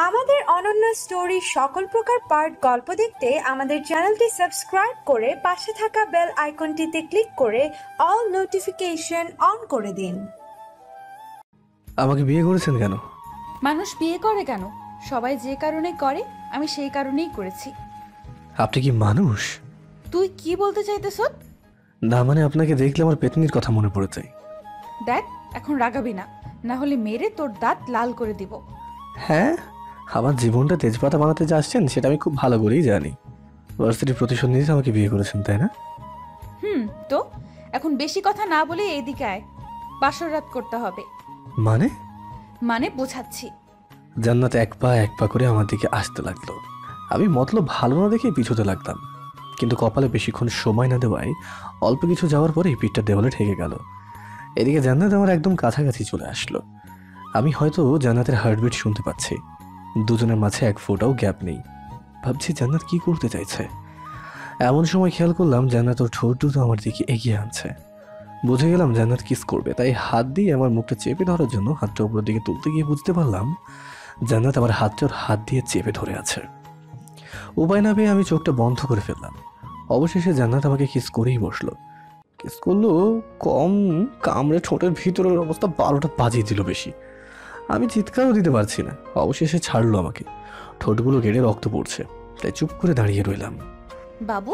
আমাদের অনন্য স্টোরি সকল প্রকার পার্ট গল্প দেখতে আমাদের চ্যানেলটি সাবস্ক্রাইব করে পাশে থাকা বেল আইকনটিতে ক্লিক করে অল নোটিফিকেশন অন করে দিন। আমাকে বিয়ে করেছেন কেন? মানুষ বিয়ে করে কেন? সবাই যে কারণে করে, আমি সেই কারণেই করেছি। আপনি কি মানুষ? তুই কি বলতে চাইতেছ? না মানে আপনাকে দেখলে আমার পেতনির কথা মনে পড়ে যায়। দেখ, এখন রাগাবি না, না হলে মেরে তোর দাঁত লাল করে দিব। হ্যাঁ, আমার জীবনটা তেজপাতা বানাতে যাচ্ছেন সেটা আমি খুব ভালো করেই জানি। ভার্সিটির প্রতিশোধ নিতে আমাকে বিয়ে করেছেন, তাই না? তো এখন বেশি কথা না বলে এদিকে আয়, বাসর রাত করতে হবে। মানে বোঝাচ্ছি। জান্নাত এক পা করে আমার দিকে আসতে লাগলো। আমি মতলব ভালো না দেখে পিছুতে লাগলাম, কিন্তু কপালে বেশিক্ষণ সময় না দেওয়ায় অল্প কিছু যাওয়ার পরেই পিঠটা দেওয়ালে ঠেকে গেল। এদিকে জান্নাত আমার একদম কাছাকাছি চলে আসলো। আমি হয়তো জান্নাতের হার্টবিট শুনতে পাচ্ছি। দুজনের মাঝে এক ফোঁটাও গ্যাপ নেই। ভাবছি জান্নাত কি করতে চাইছে। এমন সময় খেয়াল করলাম জান্নাত ওর ঠোঁট দুটো আমার দিকে এগিয়ে আনছে। বুঝে গেলাম জান্নাত কিস করবে, তাই হাত দিয়ে আমার মুখটা চেপে ধরার জন্য হাতটা উপরের দিকে তুলতে গিয়ে বুঝতে পারলাম জান্নাত আমার হাতটার হাত দিয়ে চেপে ধরে আছে। উপায় না পেয়ে আমি চোখটা বন্ধ করে ফেললাম। অবশেষে জান্নাত আমাকে কিস করেই বসলো। কিস করলো কম, কামড়ে ঠোঁটের ভিতরের অবস্থা 12টা বাজিয়ে দিল বেশি। আমি চিৎকারও দিতে পারছি না। অবশেষে ছাড়লো আমাকে। ঠোঁটগুলো কেটে রক্ত পড়ছে, তাই চুপ করে দাঁড়িয়ে রইলাম। বাবু,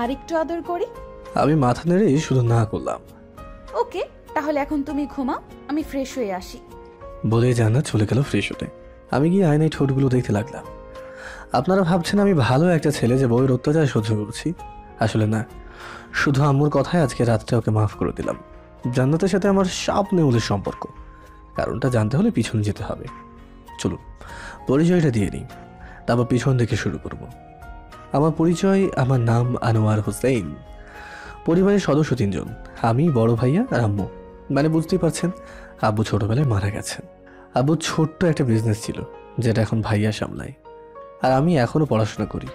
আর একটু আদর করি? আমি মাথা নেড়ে শুধু না করলাম। ওকে, তাহলে এখন তুমি ঘুমাও, আমি ফ্রেশ হয়ে আসি। বলে জান্নাত চলে গেল ফ্রেশ হতে। আমি গিয়ে আয়নায় ঠোঁটগুলো দেখতে লাগলাম। আপনারা ভাবছেন আমি ভালো একটা ছেলে যে বউয়ের অত্যাচার সহ্য করছি। আসলে না, শুধু আম্মুর কথায় আজকে রাতটা ওকে মাফ করে দিলাম। জান্নাতের সাথে আমার সাপ নেউলের সম্পর্ক। কারণটা জানতে হলে পিছনে যেতে হবে। চলুন পরিচয়টা দিয়ে নিই, তারপর পিছন থেকে শুরু করব। আমার পরিচয়, আমার নাম আনোয়ার হোসেন। পরিবারের সদস্য 3 জন, আমি, বড় ভাইয়া আর আম্মু। মানে বুঝতেই পারছেন, আব্বু ছোটবেলায় মারা গেছেন। আব্বুর ছোট্ট একটা বিজনেস ছিল যেটা এখন ভাইয়া সামলায়, আর আমি এখনও পড়াশোনা করি।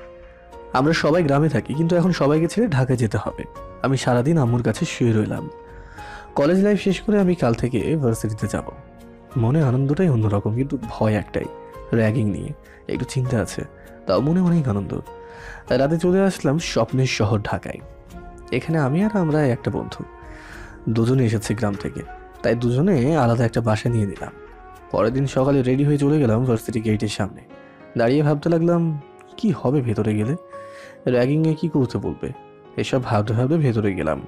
আমরা সবাই গ্রামে থাকি, কিন্তু এখন সবাইকে ছেড়ে ঢাকায় যেতে হবে। আমি সারাদিন আম্মুর কাছে শুয়ে রইলাম। কলেজ লাইফ শেষ করে আমি কাল থেকে ভার্সিটিতে যাব। মনে আনন্দটাই অন্যরকম, কিন্তু ভয় একটাই, র্যাগিং নিয়ে একটু চিন্তা আছে। তাও মনে অনেক আনন্দ। রাতে চলে আসলাম স্বপ্নের শহর ঢাকায়। এখানে আমি আর আমরা একটা বন্ধু, দুজনে এসেছি গ্রাম থেকে, তাই দুজনে আলাদা একটা বাসা নিয়ে নিলাম। পরের দিন সকালে রেডি হয়ে চলে গেলাম ভার্সিটি গেটের সামনে। দাঁড়িয়ে ভাবতে লাগলাম কি হবে ভেতরে গেলে, র্যাগিংয়ে কি করতে বলবে। এসব ভাবতে ভাবতে ভেতরে গেলাম।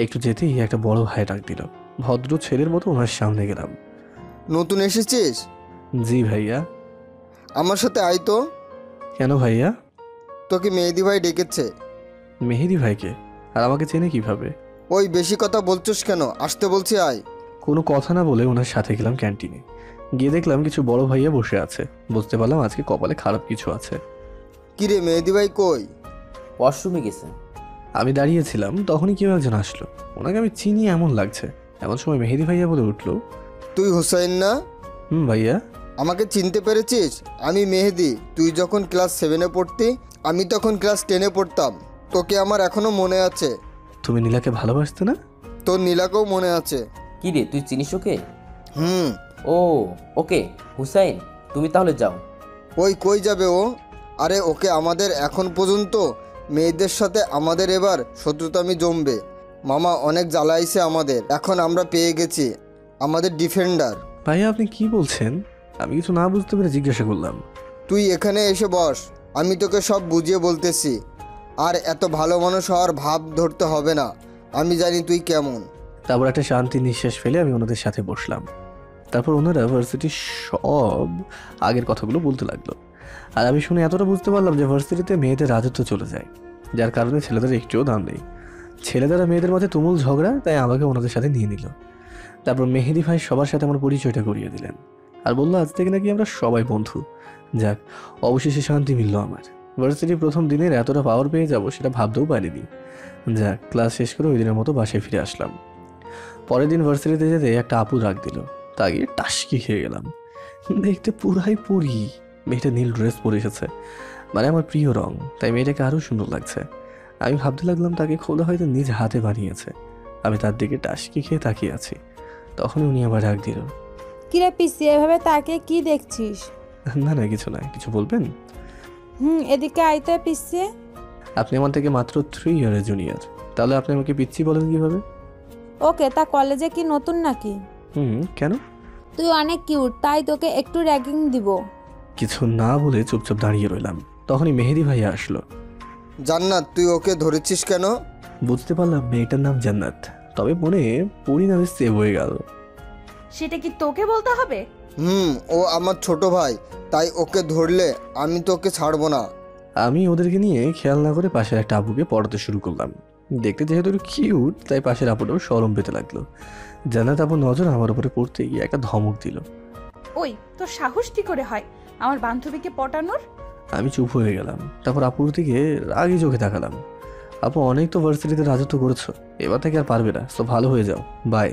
একটু যেতেই একটা বড় ভাই ডাক দিল। ভদ্র ছেলের মতো ওনার সামনে গেলাম। নতুন এসেছিস? জি ভাইয়া। আমার সাথে আয় তো। কেন ভাইয়া? তোকে মেহেদি ভাই ডেকেছে। মেহেদি ভাইকে? আর আমাকে চেনে কিভাবে? ওই বেশি কথা বলছিস কেন? আসতে বলছি আয়। কোনো কথা না বলে ওনার সাথে গেলাম ক্যান্টিনে। গিয়ে দেখলাম কিছু বড় ভাইয়া বসে আছে। বুঝতে পারলাম আজকে কপালে খারাপ কিছু আছে। কিরে মেহেদি ভাই কই? ওয়াশরুমে গেছে। আমি দাঁড়িয়েছিলাম, তখনই কেউ একজন আসলো। ওনাকে আমি চিনি এমন লাগছে। এমন সময় মেহেদি ভাইয়া বলে উঠলো, তুই হুসাইন না? ভাইয়া। আমাকে চিনতে পেরেছিস? আমি মেহেদি। তুই যখন ক্লাস 7-এ পড়তি, আমি তখন ক্লাস 10-এ পড়তাম। তোকে আমার এখনো মনে আছে। তুমি নীলাকে ভালোবাসতে না? তোর নীলাকেও মনে আছে। কি রে, তুই চিনিস ওকে? ও ওকে হুসাইন, তুমি তাহলে যাও। ওই কই যাবে ও? আরে ওকে আমাদের এখন পর্যন্ত মেয়েদের সাথে আমাদের এবার শত্রুতামি জমবে। মামা অনেক জ্বালাইছে আমাদের, এখন আমরা পেয়ে গেছি আমাদের ডিফেন্ডার। ভাইয়া আপনি কি বলছেন? আমি কিছু না বুঝতে পেরে জিজ্ঞাসা করলাম। তুই এখানে এসে বস, আমি তোকে সব বুঝিয়ে বলতেছি। আর এত ভালো মানুষ হওয়ার ভাব ধরতে হবে না, আমি জানি তুই কেমন। তারপর একটা শান্তি নিঃশ্বাস ফেলে আমি ওনাদের সাথে বসলাম। তারপর ওনারা ভার্সিটির সব আগের কথাগুলো বলতে লাগলো। আর আমি শুনে এতটা বুঝতে পারলাম যে ভার্সিটিতে মেয়েদের রাজত্ব চলে যায়, যার কারণে ছেলেদের একটুও দাম নেই। ছেলেদের মেয়েদের মধ্যে তুমুল ঝগড়া, তাই আমাকে ওনাদের সাথে নিয়ে নিল। তারপর মেহেদি ভাই সবার সাথে আমার পরিচয়টা করিয়ে দিলেন, আর বললো আজ থেকে নাকি আমরা সবাই বন্ধু। যাক, অবশেষে শান্তি মিলল আমার। ভার্সিটির প্রথম দিনের এতটা পাওয়ার পেয়ে যাব সেটা ভাবতেও পারিনি। যাক, ক্লাস শেষ করে ওই দিনের মতো বাসায় ফিরে আসলাম। পরের দিন ভার্সিটিতে যেতে একটা আপু ডাক দিল, তা গিয়ে টাসকি খেয়ে গেলাম। দেখতে পুরাই পরি। মেয়েটা নীল ড্রেস পরে এসেছে, মানে আমার প্রিয় রং, তাই মেয়েটাকে আরও সুন্দর লাগছে। আমি ভাবতে লাগলাম তাকে খোলা হয়তো নিজ হাতে বানিয়েছে। আমি তার দিকে টাসকি খেয়ে তাকিয়ে আছি। তখনই উনি আবার ডাক দিল। কিরে পিসি, এভাবে তাকে কি দেখছিস? না না, কিছু না। কিছু বলবেন? এদিকে আইতে পিসি। আপনি আমার থেকে মাত্র 3 ইয়ারের জুনিয়র, তাহলে আপনি আমাকে পিচ্ছি বলেন কিভাবে? ওকে, তা কলেজে কি নতুন নাকি? কেন? তুই অনেক কিউট, তাই তোকে একটু র্যাগিং দিব। কিছু না বলে চুপচাপ দাঁড়িয়ে রইলাম। তখনই মেহেদি ভাইয়া আসলো। জান্নাত, তুই ওকে ধরেছিস কেন? বুঝতে পারলাম মেয়েটার নাম জান্নাত, তবে মনে পরিণামে সেভ হয়ে গেল। সেটা কি তোকে বলতে হবে? ও আমার ছোট ভাই, তাই ওকে ধরলে আমি তোকে ছাড়বো না। আমি ওদেরকে নিয়ে খেয়াল না করে পাশের একটা আপুকে পড়াতে শুরু করলাম। দেখতে যেহেতু কিউট, তাই পাশের আপুটাও শরম পেতে লাগলো। জান্নাত আপুর নজর আমার উপরে পড়তে গিয়ে একটা ধমক দিল। ওই, তোর সাহস কি করে হয় আমার বান্ধবীকে পটানোর? আমি চুপ হয়ে গেলাম। তারপর আপুর দিকে রাগি চোখে তাকালাম। আপু, অনেক তো ভার্সিটিতে রাজত্ব করেছো, এবার থেকে আর পারবে না, তো ভালো হয়ে যাও, বাই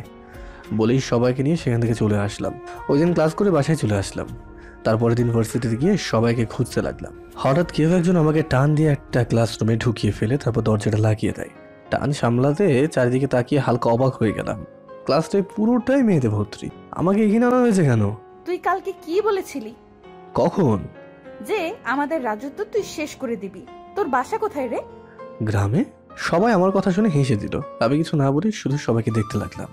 বলেই সবাইকে নিয়ে সেখান থেকে চলে আসলাম। ওই দিন ক্লাস করে বাসায় চলে আসলাম। তারপরের দিন ভার্সিটিতে গিয়ে সবাইকে খুঁজতে লাগলাম। হঠাৎ কেউ একজন আমাকে টান দিয়ে একটা ক্লাসরুমে ঢুকিয়ে ফেলে তারপর দরজাটা লাগিয়ে দেয়। টান সামলাতে চারিদিকে তাকিয়ে হালকা অবাক হয়ে গেলাম। ক্লাসটায় পুরোটাই মেয়েতে ভর্তি। আমাকে এগিয়ে আনা হয়েছে কেন? তুই কালকে কি বলেছিলি? কখন? যে আমাদের রাজত্ব তুই শেষ করে দিবি। তোর বাসা কোথায় রে? গ্রামে। সবাই আমার কথা শুনে হেসে দিল। আমি কিছু না বলে শুধু সবাইকে দেখতে লাগলাম।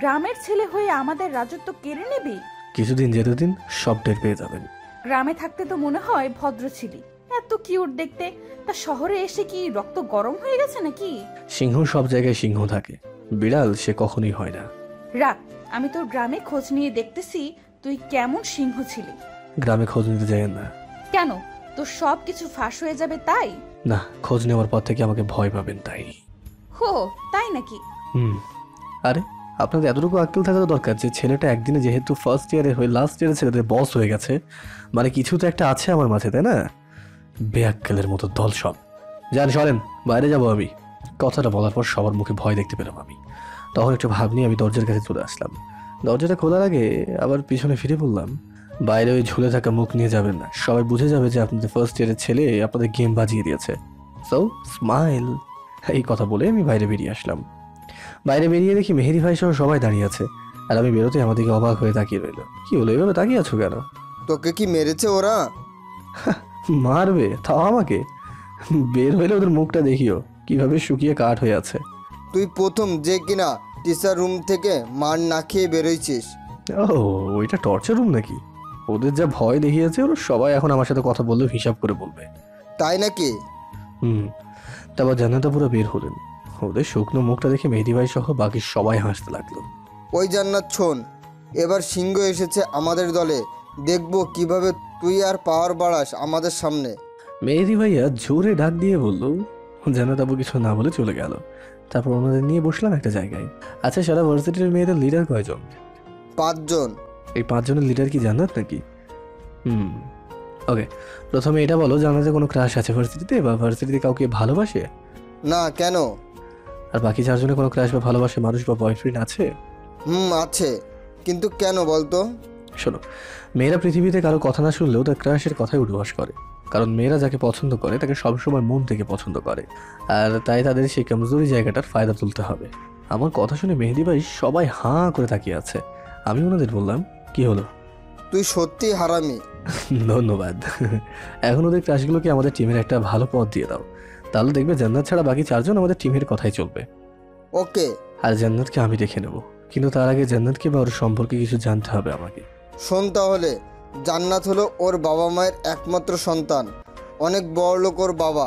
গ্রামের ছেলে হয়ে আমাদের রাজত্ব কেড়ে নিবি? কিছুদিন যেতে দিন, সব টের পেয়ে যাবেন। গ্রামে থাকতে তো মনে হয় ভদ্র ছিলি, এত কিউট দেখতে। তা শহরে এসে কি রক্ত গরম হয়ে গেছে নাকি? সিংহ সব জায়গায় সিংহ থাকে, বিড়াল সে কখনোই হয় না। রাখ, আমি তোর গ্রামে খোঁজ নিয়ে দেখতেছি তুই কেমন সিংহ ছিলি। গ্রামে খোঁজ নিতে যাই না। কেন? তোর সব কিছু ফাঁস হয়ে যাবে তাই? না, খোঁজ নেওয়ার পর থেকে আমাকে ভয় পাবেন তাই। হো, তাই নাকি? আরে, আপনাদের এতটুকু আক্কেল থাকার দরকার যে ছেলেটা একদিনে যেহেতু ফার্স্ট ইয়ারে হয়ে লাস্ট ইয়ারে ছেলেদের বস হয়ে গেছে, মানে কিছু তো একটা আছে আমার মাঝে, তাই না? বেআক্কেলের মতো দল সব। যান সরেন, বাইরে যাবো আমি। কথাটা বলার পর সবার মুখে ভয় দেখতে পেলাম আমি। তখন একটু ভাব নিয়ে আমি দরজার কাছে চলে আসলাম। দরজাটা খোলার আগে আবার পিছনে ফিরে পড়লাম। বাইরে ওই ঝুলে থাকা মুখ নিয়ে যাবেন না, সবাই বুঝে যাবে যে আপনাদের ফার্স্ট ইয়ারের ছেলে আপনাদের গেম বাজিয়ে দিয়েছে। So smile. এই কথা বলে আমি বাইরে বেরিয়ে আসলাম। বাইরে বেরিয়ে দেখি মেহেদি ভাই সহ সবাই দাঁড়িয়ে আছে, আর আমি বেরোতে আমাদেরকে অবাক হয়ে তাকিয়ে রইল। কি হলো, এভাবে তাকিয়ে আছো কেন? তোকে কি মেরেছে ওরা? মারবে তাও আমাকে? বের হইলে ওদের মুখটা দেখিও কিভাবে শুকিয়ে কাঠ হয়ে আছে। তুই প্রথম যে কিনা টিচার রুম থেকে মার না খেয়ে বেরোইছিস। ও, ওইটা টর্চার রুম নাকি? ওদের যা ভয় দেখিয়েছে, ওরা সবাই এখন আমার সাথে কথা বললেও হিসাব করে বলবে। তাই নাকি? তারপর জান্নাত পুরো বের হলেন। ওদের শুকনো মুখটা দেখে মেহেদি ভাই সহ বাকি সবাই হাসতে লাগলো। ওই জান্নাত শোন, এবার সিংহ এসেছে আমাদের দলে, দেখবো কিভাবে তুই আর পাওয়ার বাড়াস আমাদের সামনে। মেহেদি ভাইয়া জোরে ডাক দিয়ে বলল। জান্নাত আপু কিছু না বলে চলে গেল। তারপর ওনাদের নিয়ে বসলাম একটা জায়গায়। আচ্ছা, সারা ভার্সিটির মেয়েদের লিডার কয়জন? 5 জন। এই 5 জনের লিডার কি জান্নাত নাকি? ওকে, প্রথমে এটা বলো, জান্নাতের কোনো ক্রাশ আছে ভার্সিটিতে, বা ভার্সিটিতে কাউকে ভালোবাসে? না, কেন? আর বাকি 4 জনের কোনো ক্রাশ বা ভালোবাসে মানুষ বা বয়ফ্রেন্ড আছে? আছে, কিন্তু কেন বলতো? শোনো, মেয়েরা পৃথিবীতে কারো কথা না শুনলেও তার ক্রাশের কথাই উঠবাস করে। কারণ মেয়েরা যাকে পছন্দ করে তাকে সবসময় মন থেকে পছন্দ করে, আর তাই তাদের সেই কমজোরি জায়গাটার ফায়দা তুলতে হবে। আমার কথা শুনে মেহেদি ভাই সবাই হাঁ করে তাকিয়ে আছে। আমি ওনাদের বললাম, কি হলো? তুই সত্যি হারামি। ধন্যবাদ। এখন ওদের ক্রাশগুলোকে আমাদের টিমের একটা ভালো পথ দিয়ে দাও, তাহলে দেখবে জান্নাত ছাড়া বাকি 4 জন আমাদের টিমের কথাই চলবে। ওকে। আর জান্নাতকে আমি দেখে নেব, কিন্তু তার আগে জান্নাতকে বা ওর সম্পর্কে কিছু জানতে হবে আমাকে। শোন তাহলে, জান্নাত হলো ওর বাবা মায়ের একমাত্র সন্তান। অনেক বড়লোক ওর বাবা,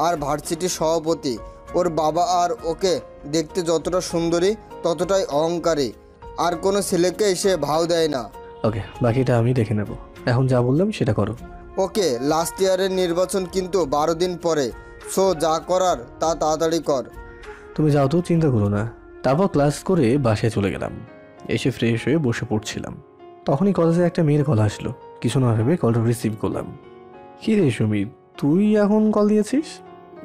আর ভার্সিটির সভাপতি। ওর বাবা আর ওকে দেখতে যতটা সুন্দরী ততটাই অহংকারী, আর কোনো ছেলেকে সে ভাও দেয় না। ওকে, বাকিটা আমি দেখে নেব। এখন যা বললাম সেটা করো। ওকে, লাস্ট ইয়ারের নির্বাচন কিন্তু 12 দিন পরে, সো যা করার তা তাড়াতাড়ি কর। তুমি যাও তো, চিন্তা করো না। তারপর ক্লাস করে বাসায় চলে গেলাম। এসে ফ্রেশ হয়ে বসে পড়ছিলাম, তখনই কলেজে একটা মেয়ের কল আসলো। কিছু না ভেবে কলটা রিসিভ করলাম। কি রে সুমিত, তুই এখন কল দিয়েছিস?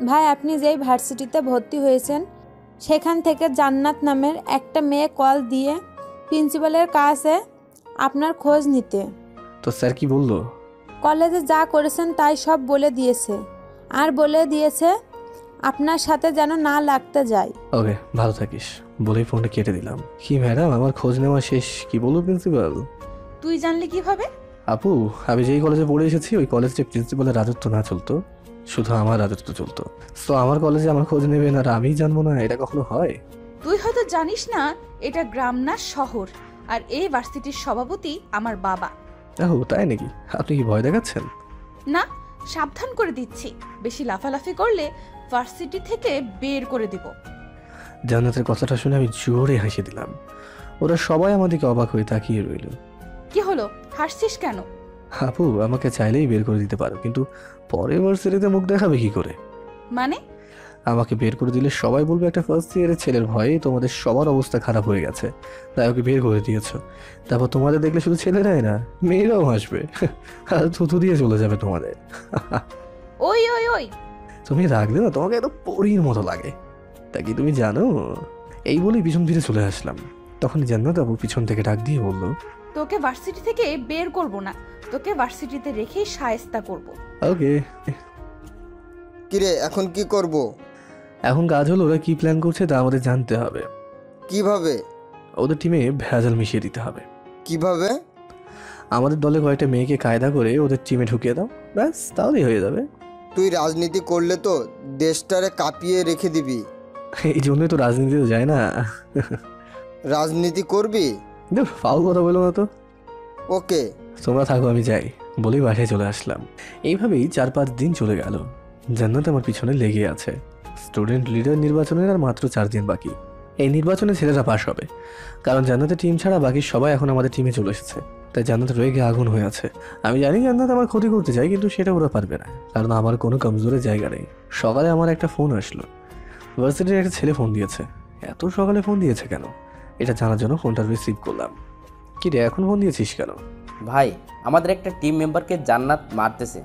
ভাই, আপনি যেই ভার্সিটিতে ভর্তি হয়েছেন সেখান থেকে জান্নাত নামের একটা মেয়ে কল দিয়ে প্রিন্সিপালের কাছে আপনার খোঁজ নিতে। তো স্যার কি বললো? কলেজে যা করেছেন তাই সব বলে দিয়েছে, আর বলে দিয়েছে আপনার সাথে যেন না লাগতে যায়। ওকে, ভালো থাকিস বলেই ফোনটা কেটে দিলাম। কি ম্যাডাম, আমার খোঁজ নেওয়া শেষ, কি বলবো প্রিন্সিপাল? তুই জানলি কিভাবে? আপু, আমি যেই কলেজে পড়ে এসেছি ওই কলেজে প্রিন্সিপালের রাজত্ব না চলতো, শুধু আমার রাজত্ব চলতো। তো আমার কলেজে আমার খোঁজ নেবেন আর আমি জানবো না, এটা কখনো হয়? তুই হয়তো জানিস না, এটা গ্রাম না শহর, আর এই ভার্সিটির সভাপতি আমার বাবা। ও তাই নাকি? আপনি কি ভয় দেখাচ্ছেন? না, সাবধান করে দিচ্ছি, বেশি লাফালাফি করলে ভার্সিটি থেকে বের করে দিব। জান্নাতের কথাটা শুনে আমি জোরে হাসি দিলাম। ওরা সবাই আমাদেরকে অবাক হয়ে তাকিয়ে রইল। কি হলো, হাসছিস কেন? আপু, আমাকে চাইলেই বের করে দিতে পারো, কিন্তু পরে ভার্সিটিতে মুখ দেখাবে কি করে? মানে? আমাকে বের করে দিলে সবাই বলবে একটা ফার্স্ট ইয়ারের ছেলের ভয়ে তোমাদের সবার অবস্থা খারাপ হয়ে গেছে, তাই ওকে বের করে দিয়েছো। তারপর তোমাদের দেখলে শুধু ছেলেরাই না, মেয়েরাও হাসবে আর থুতু দিয়ে চলে যাবে তোমাদের। ওই ওই ওই, তুমি রাখলে না, তোমাকে এত পরীর মতো লাগে, তা কি তুমি জানো? এই বলেই পিছন ফিরে চলে আসলাম। তখন জান্নাত আপু পিছন থেকে ডাক দিয়ে বলল, তোকে ভার্সিটি থেকে বের করব না, তোকে ভার্সিটিতে রেখেই শায়েস্তা করব। ওকে। কিরে, এখন কি করব? এখন কাজ হলো ওরা কি প্ল্যান করছে তা আমাদের জানতে হবে। কিভাবে? ওদের টিমে ভেজাল মিশিয়ে দিতে হবে। কিভাবে? আমাদের দলে কয়েকটা মেয়েকে কায়দা করে ওদের টিমে ঢুকিয়ে দাও, ব্যাস তাহলেই হয়ে যাবে। তুই রাজনীতি করলে তো দেশটারে কাঁপিয়ে রেখে দিবি। এই জন্যই তো রাজনীতিতে যায় না। রাজনীতি করবি? ফাউল কথা বলো না তো। ওকে। তোমরা থাকো, আমি যাই বলেই বাসায় চলে আসলাম। এইভাবেই 4-5 দিন চলে গেল। জান্নাত আমার পিছনে লেগে আছে। স্টুডেন্ট লিডার নির্বাচনের আর মাত্র 4 দিন বাকি। এই নির্বাচনে ছেলেরা পাশ হবে, কারণ জান্নাতের টিম ছাড়া বাকি সবাই এখন আমাদের টিমে চলে এসেছে। তাই জান্নাত রেগে আগুন হয়ে আছে। আমি জানি জান্নাত আমার ক্ষতি করতে চাই, কিন্তু সেটা ওরা পারবে না, কারণ আমার কোনো কমজোরের জায়গা নেই। সকালে আমার একটা ফোন আসলো। ভার্সিটির একটা ছেলে ফোন দিয়েছে। এত সকালে ফোন দিয়েছে কেন, এটা জানার জন্য ফোনটা রিসিভ করলাম। কি রে, এখন ফোন দিয়েছিস কেন? ভাই, আমাদের একটা টিম মেম্বারকে জান্নাত মারতেছে,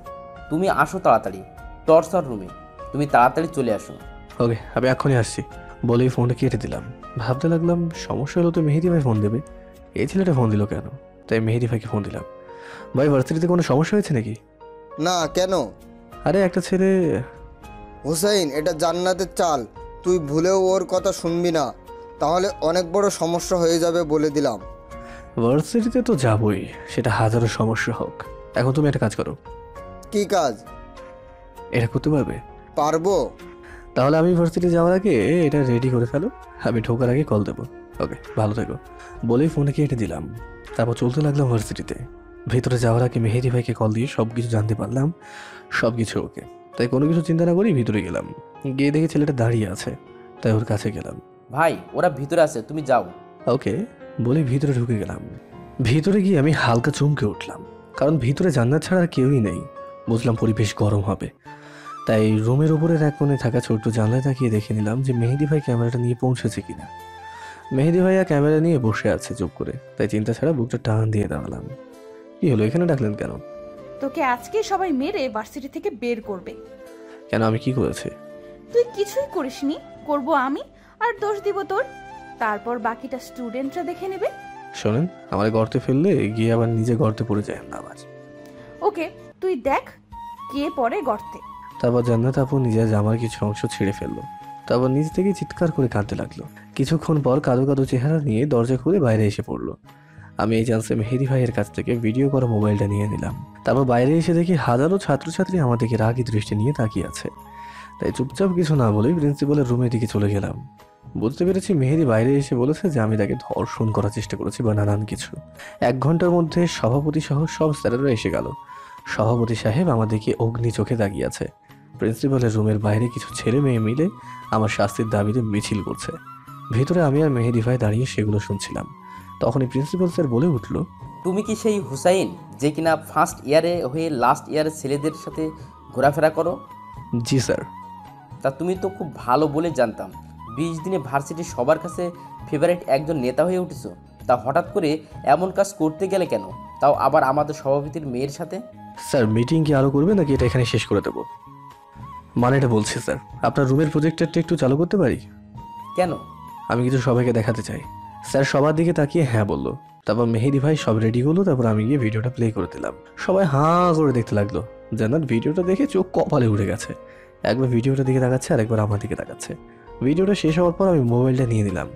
তুমি আসো তাড়াতাড়ি টর্চার রুমে, তুমি তাড়াতাড়ি চলে আসো। ওকে, আমি এখনই আসছি বলেই ফোনটা কেটে দিলাম। ভাবতে লাগলাম সমস্যা হলো তো মেহেদি ভাই ফোন দেবে, এই ছেলেটা ফোন দিল কেন? তাই মেহেদি ভাইকে ফোন দিলাম। ভাই, ভার্সিটিতে কোনো সমস্যা হয়েছে নাকি? না, কেন? আরে একটা ছেলে। হুসাইন, এটা জান্নাতের চাল, তুই ভুলেও ওর কথা শুনবি না, তাহলে অনেক বড় সমস্যা হয়ে যাবে বলে দিলাম। ভার্সিটিতে তো যাবই, সেটা হাজারো সমস্যা হোক। এখন তুমি একটা কাজ করো। কি কাজ? এটা করতে পারবে? পারবো। তাহলে আমি ভার্সিটি যাওয়ার আগে এটা রেডি করে ফেলো, আমি ঢোকার আগে কল দেবো। ওকে, ভালো থেকো বলেই ফোনে কেটে দিলাম। তারপর চলতে লাগলাম ভার্সিটিতে। ভেতরে যাওয়ার আগে মেহেদি ভাইকে কল দিয়ে সব কিছু জানতে পারলাম, সব কিছু ওকে। তাই কোনো কিছু চিন্তা না করেই ভিতরে গেলাম। গিয়ে দেখি ছেলেটা দাঁড়িয়ে আছে, তাই ওর কাছে গেলাম। ভাই, ওরা ভিতরে আছে, তুমি যাও। ওকে বলে ভিতরে ঢুকে গেলাম। ভিতরে গিয়ে আমি হালকা চমকে উঠলাম, কারণ ভিতরে জান্নাত ছাড়া আর কেউই নেই। বুঝলাম পরিবেশ গরম হবে, তাই রুমের উপরের এক কোণে থাকা ছোট্ট জানলায় তাকিয়ে দেখে নিলাম যে মেহেদি ভাই ক্যামেরাটা নিয়ে পৌঁছেছে কিনা। মেহেদি ভাইয়া ক্যামেরা নিয়ে বসে আছে চুপ করে, তাই চিন্তা ছাড়া বুকটা টান দিয়ে দাঁড়ালাম। কি হলো, এখানে ডাকলেন কেন? তোকে আজকে সবাই মেরে ভার্সিটি থেকে বের করবে। কেন, আমি কি করেছি? তুই কিছুই করিসনি, করব আমি, আর দোষ দিব তোর। তারপর বাকিটা স্টুডেন্টরা দেখে নেবে। শোনেন, আমার গর্তে ফেললে গিয়ে আবার নিজে গর্তে পড়ে যায় না আবার। ওকে, তুই দেখ কে পড়ে গর্তে। তারপর জান্নাত আপু নিজের জামার কিছু অংশ ছিঁড়ে ফেললো। তারপর নিজ থেকে চিৎকার করে কাঁদতে লাগলো। কিছুক্ষণ পর কাদো কাদো চেহারা নিয়ে দরজা খুলে বাইরে এসে পড়লো। আমি এই চান্সে মেহেদি ভাইয়ের কাছ থেকে ভিডিও করা মোবাইলটা নিয়ে নিলাম। তারপর বাইরে এসে দেখি হাজারো ছাত্রছাত্রী আমাদেরকে রাগী দৃষ্টি নিয়ে তাকিয়ে আছে। তাই চুপচাপ কিছু না বলেই প্রিন্সিপালের রুমের দিকে চলে গেলাম। বুঝতে পেরেছি মেহেদি বাইরে এসে বলেছে যে আমি তাকে ধর্ষণ করার চেষ্টা করেছি বা নানান কিছু। 1 ঘন্টার মধ্যে সভাপতি সহ সব স্যারেরা এসে গেল। সভাপতি সাহেব আমাদেরকে অগ্নি চোখে তাকিয়ে আছে। প্রিন্সিপালের রুমের বাইরে কিছু ছেলে মেয়ে মিলে আমার শাস্তির দাবিতে মিছিল করছে। ভেতরে আমি আর মেহেদি ভাই দাঁড়িয়ে সেগুলো শুনছিলাম। তখনই প্রিন্সিপাল স্যার বলে উঠল, তুমি কি সেই হুসাইন যে কিনা ফার্স্ট ইয়ারে হয়ে লাস্ট ইয়ারের ছেলেদের সাথে ঘোরাফেরা করো? জি স্যার। তা তুমি তো খুব ভালো বলে জানতাম, 20 দিনে ভার্সিটির সবার কাছে ফেভারিট একজন নেতা হয়ে উঠেছো। তা হঠাৎ করে এমন কাজ করতে গেলে কেন, তাও আবার আমাদের সভাপতির মেয়ের সাথে? স্যার, মিটিং কি আরও করবে নাকি এটা এখানে শেষ করে দেবো? মানে এটা বলছি স্যার, আপনার রুমের প্রজেক্টরটা একটু চালু করতে পারি? কেন? আমি কিছু সবাইকে দেখাতে চাই। স্যার সবার দিকে তাকিয়ে হ্যাঁ বলল। তারপর মেহেদি ভাই সব রেডি করলো। তারপর আমি গিয়ে ভিডিওটা প্লে করে দিলাম। সবাই হাঁ করে দেখতে লাগলো। জান্নাত ভিডিওটা দেখে চোখ কপালে উঠে গেছে। একবার ভিডিওটার দিকে তাকাচ্ছে আর একবার আমার দিকে তাকাচ্ছে। ভিডিওটা শেষ হওয়ার পর আমি মোবাইলটা নিয়ে নিলাম।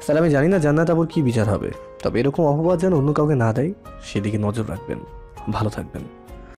স্যার, আমি জানি না জান্নাত আবুর কী বিচার হবে, তবে এরকম অপবাদ যেন অন্য কাউকে না দেয় সেদিকে নজর রাখবেন। ভালো থাকবেন।